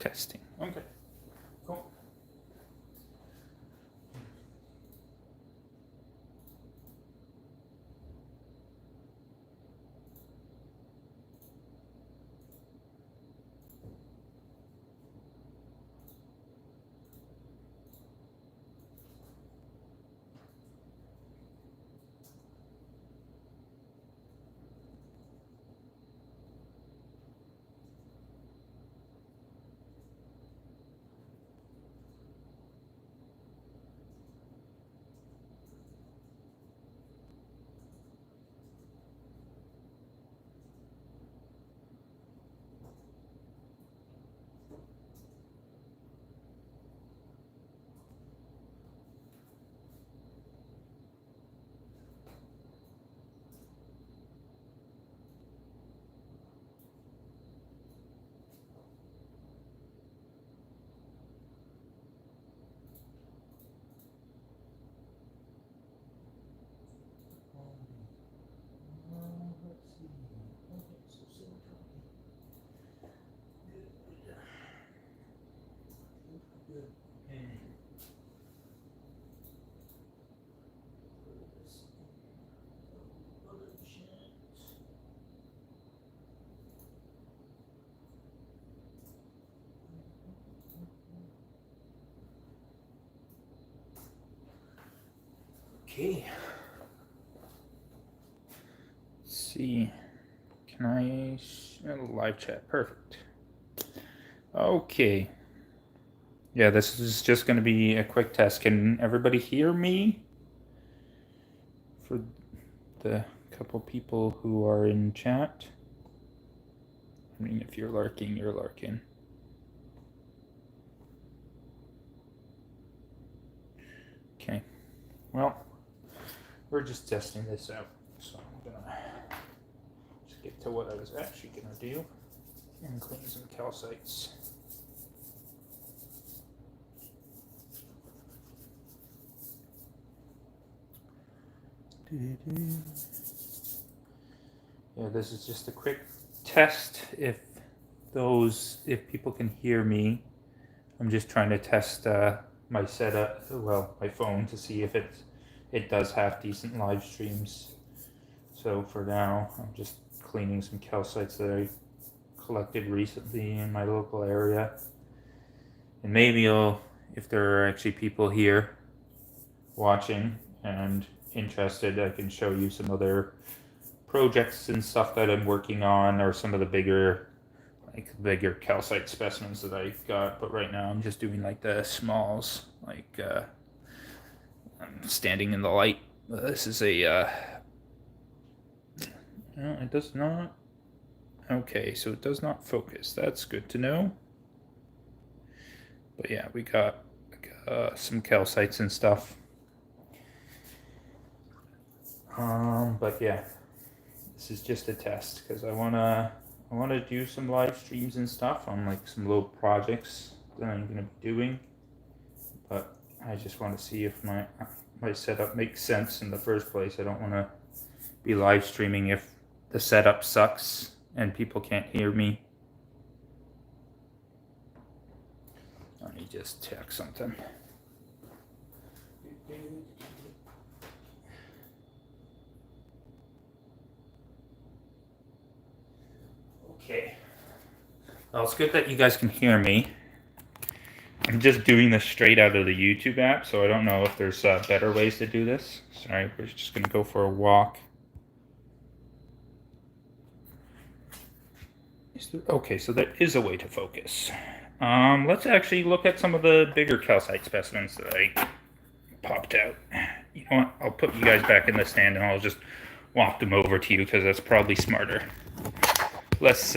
Testing. Okay. Cool. Okay. Let's see. Can I live chat? Perfect. Okay. Yeah, this is just going to be a quick test. Can everybody hear me? For the couple people who are in chat. I mean, if you're lurking, you're lurking. Okay. Well, we're just testing this out. So I'm going to just get to what I was actually going to do and clean some calcites. Yeah, this is just a quick test if people can hear me. I'm just trying to test my setup, well, my phone, to see if it does have decent live streams. So for now, I'm just cleaning some calcites that I collected recently in my local area. And maybe if there are actually people here watching and interested, I can show you some other projects and stuff that I'm working on, or some of the bigger calcite specimens that I got. But right now I'm just doing like the smalls, like I'm standing in the light. This is a no, it does not. Okay, so it does not focus. That's good to know. But yeah, we got some calcites and stuff. But yeah, this is just a test because I wanna do some live streams and stuff on like some little projects that I'm gonna be doing. But I just want to see if my setup makes sense in the first place. I don't want to be live streaming if the setup sucks and people can't hear me. Let me just check something. Okay. Well, it's good that you guys can hear me. I'm just doing this straight out of the YouTube app, so I don't know if there's better ways to do this. Sorry, we're just going to go for a walk. Okay, so there is a way to focus. Let's actually look at some of the bigger calcite specimens that I popped out. You know what? I'll put you guys back in the stand and I'll just walk them over to you because that's probably smarter. Less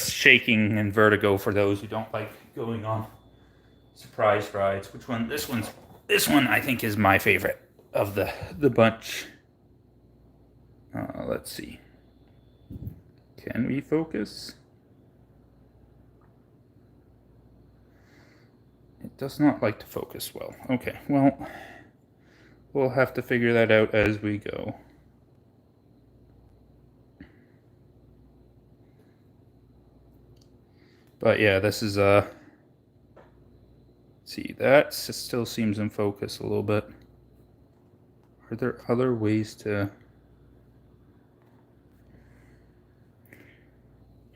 shaking and vertigo for those who don't like going on surprise rides. Which one? This one I think is my favorite of the bunch. Let's see. Can we focus? It does not like to focus well. Okay, well, we'll have to figure that out as we go. But yeah, this is see, that still seems in focus a little bit. Are there other ways to...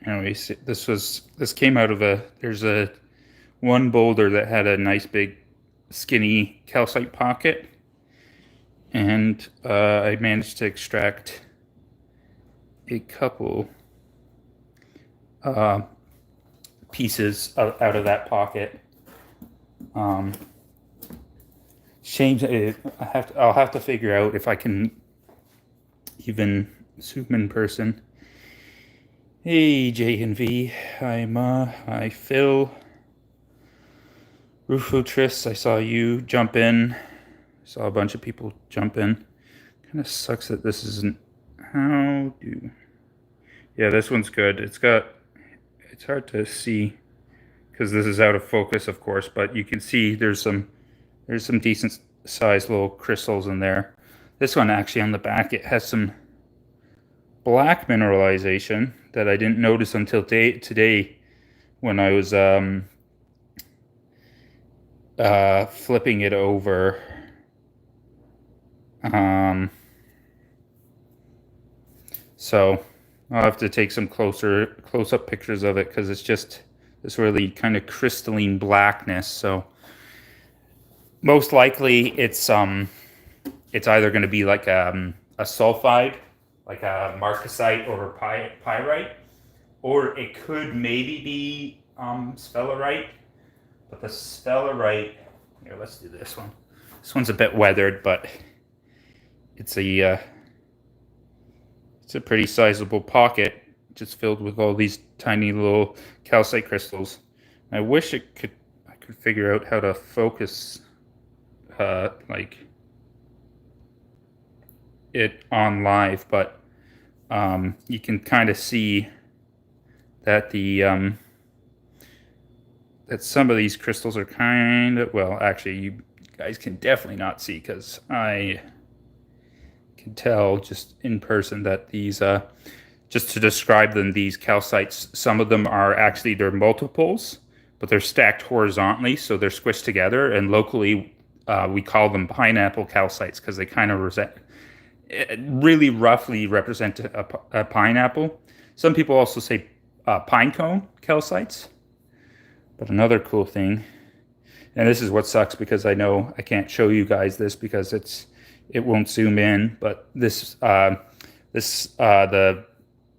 Anyways, this came out of there's one boulder that had a nice big skinny calcite pocket, and I managed to extract a couple pieces out of that pocket. Shame, I'll have to figure out if I can even zoom in person. Hey, J and V, hi Phil, Rufo Tris, I saw you jump in. Saw a bunch of people jump in. Kind of sucks that this isn't. Yeah, this one's good. It's hard to see because this is out of focus, of course, but you can see there's some decent sized little crystals in there. This one actually on the back, it has some black mineralization that I didn't notice until today when I was flipping it over. So I'll have to take some close-up pictures of it because it's just this really kind of crystalline blackness. So most likely it's either going to be like a sulfide, like a marcasite or a pyrite, or it could maybe be sphalerite. But the sphalerite, here, let's do this one. This one's a bit weathered, but it's a pretty sizable pocket, just filled with all these tiny little calcite crystals. I wish I could figure out how to focus like it on live, but you can kind of see that that some of these crystals are kind of, well, actually you guys can definitely not see because I can tell just in person that these just to describe them, these calcites, some of them are actually, they're multiples, but they're stacked horizontally, so they're squished together, and locally we call them pineapple calcites because they kind of really roughly represent a pineapple. Some people also say pine cone calcites. But another cool thing, and this is what sucks because I know I can't show you guys this because it won't zoom in, but the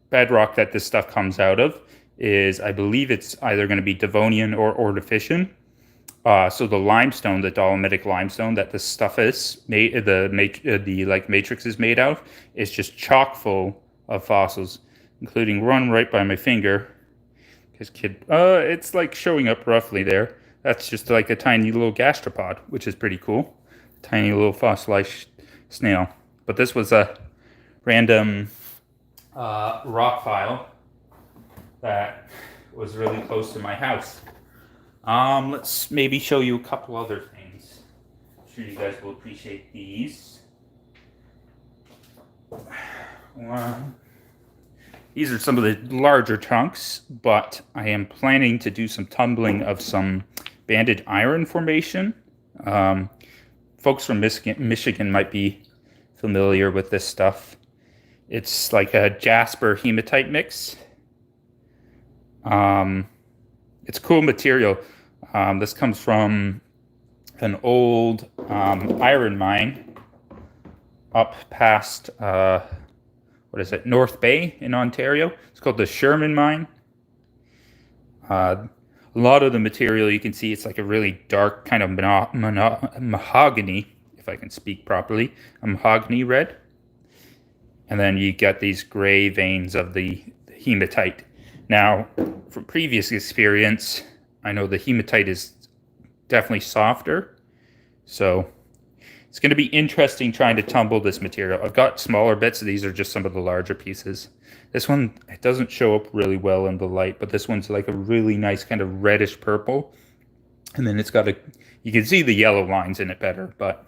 bedrock that this stuff comes out of is, I believe it's either going to be Devonian or Ordovician. So the limestone, the dolomitic limestone that this stuff is made, the like matrix is made out, is just chock full of fossils, including one right by my finger. It's like showing up roughly there. That's just like a tiny little gastropod, which is pretty cool. Tiny little fossilized snail. But this was a random rock pile that was really close to my house. Let's maybe show you a couple other things. I'm sure you guys will appreciate these. These are some of the larger chunks, but I am planning to do some tumbling of some banded iron formation. Folks from Michigan might be familiar with this stuff. It's like a jasper hematite mix. It's cool material. This comes from an old iron mine up past North Bay in Ontario. It's called the Sherman Mine. A lot of the material you can see, it's like a really dark kind of mahogany, if I can speak properly, a mahogany red. And then you get these gray veins of the hematite. Now, from previous experience, I know the hematite is definitely softer. So it's going to be interesting trying to tumble this material. I've got smaller bits. These are just some of the larger pieces. This one, it doesn't show up really well in the light, but this one's like a really nice kind of reddish purple. And then it's got you can see the yellow lines in it better, but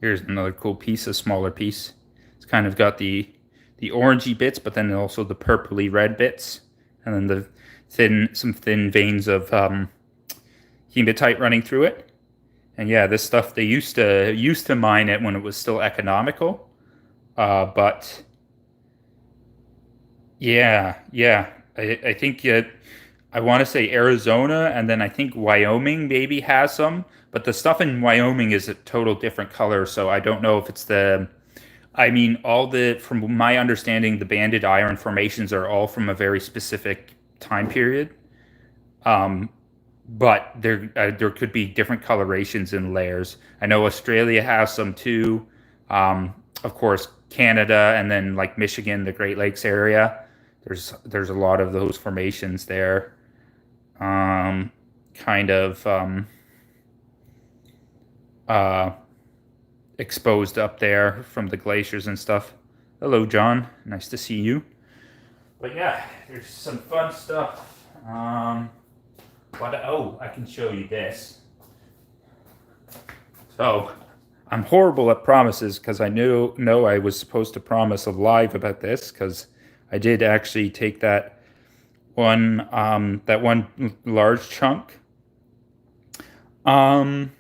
Here's another cool piece, a smaller piece. It's kind of got the orangey bits, but then also the purpley red bits, and then the some thin veins of hematite running through it. And yeah, this stuff they used to mine it when it was still economical, but yeah, I think I want to say Arizona, and then I think Wyoming maybe has some, but the stuff in Wyoming is a total different color, so I don't know if it's the. I mean, from my understanding, the banded iron formations are all from a very specific time period. Um, but there could be different colorations and layers. I know Australia has some too. Of course, Canada and then like Michigan, the Great Lakes area. There's a lot of those formations there. Um, kind of uh, exposed up there from the glaciers and stuff. Hello, John. Nice to see you. But yeah, there's some fun stuff. Oh, I can show you this. So, I'm horrible at promises because I know I was supposed to promise a live about this because I did actually take that one large chunk. Um,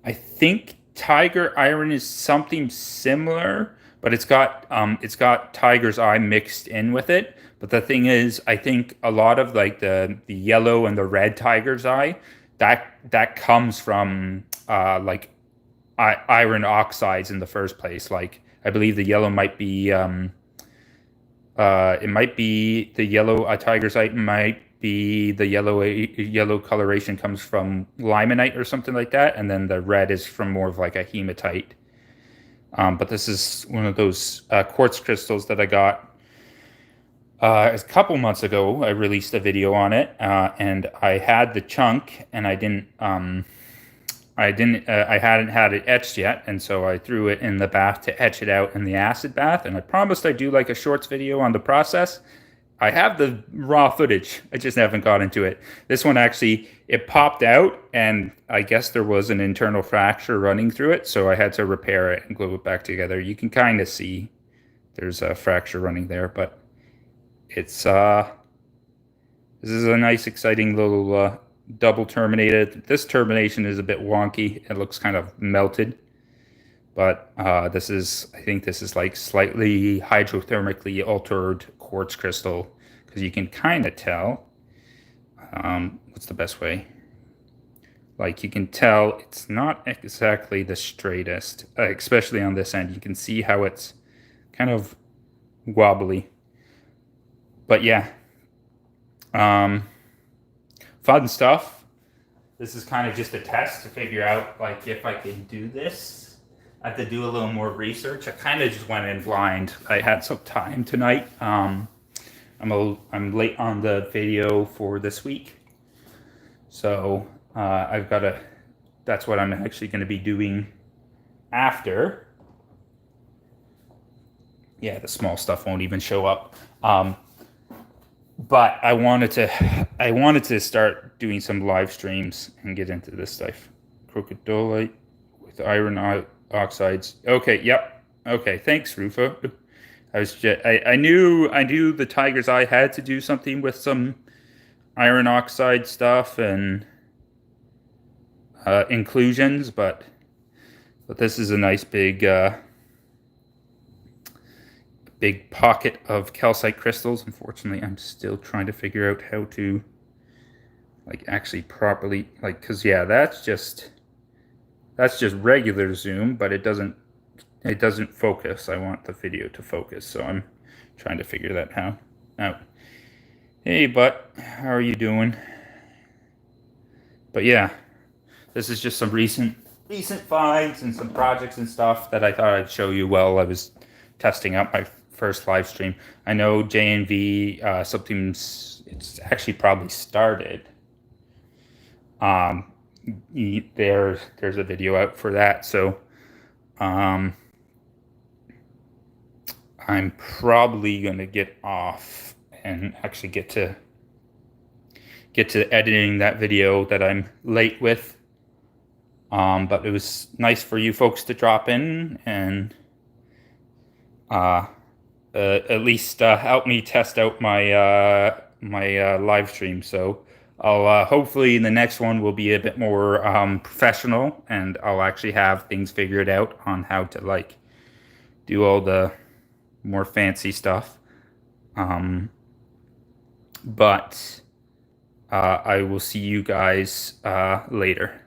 I think Tiger Iron is something similar, but it's got Tiger's Eye mixed in with it. But the thing is, I think a lot of like the yellow and the red Tiger's Eye that comes from like iron oxides in the first place. Like I believe the yellow might be it might be the yellow Tiger's Eye might be the yellow coloration comes from limonite or something like that, and then the red is from more of like a hematite. But this is one of those quartz crystals that I got a couple months ago. I released a video on it, and I had the chunk, and I hadn't had it etched yet, and so I threw it in the bath to etch it out in the acid bath. And I promised I'd do like a shorts video on the process. I have the raw footage. I just haven't got into it. This one actually, it popped out, and I guess there was an internal fracture running through it, so I had to repair it and glue it back together. You can kind of see there's a fracture running there, but it's this is a nice, exciting little double terminated. This termination is a bit wonky. It looks kind of melted, but I think this is like slightly hydrothermically altered quartz crystal because you can kind of tell. What's the best way? Like you can tell it's not exactly the straightest, especially on this end. You can see how it's kind of wobbly. But yeah, fun stuff. This is kind of just a test to figure out like if I can do this. I have to do a little more research. I kind of just went in blind. I had some time tonight. I'm late on the video for this week, so I've got to. That's what I'm actually going to be doing after. Yeah, the small stuff won't even show up. But I wanted to start doing some live streams and get into this stuff. Crocodolite with iron oxides. Okay, yep. Okay, thanks, Rufo. I knew the Tiger's Eye had to do something with some iron oxide stuff and inclusions, but this is a nice big pocket of calcite crystals. Unfortunately, I'm still trying to figure out how to like actually properly because yeah, that's just regular zoom, but it doesn't focus. I want the video to focus, so I'm trying to figure that out. Hey, but how are you doing? But yeah, this is just some recent finds and some projects and stuff that I thought I'd show you while I was testing out my first live stream. I know J&V it's actually probably started. There's a video out for that, so I'm probably gonna get off and actually get to editing that video that I'm late with. But it was nice for you folks to drop in and at least help me test out my live stream. So I'll hopefully the next one will be a bit more professional, and I'll actually have things figured out on how to like do all the more fancy stuff. But I will see you guys later.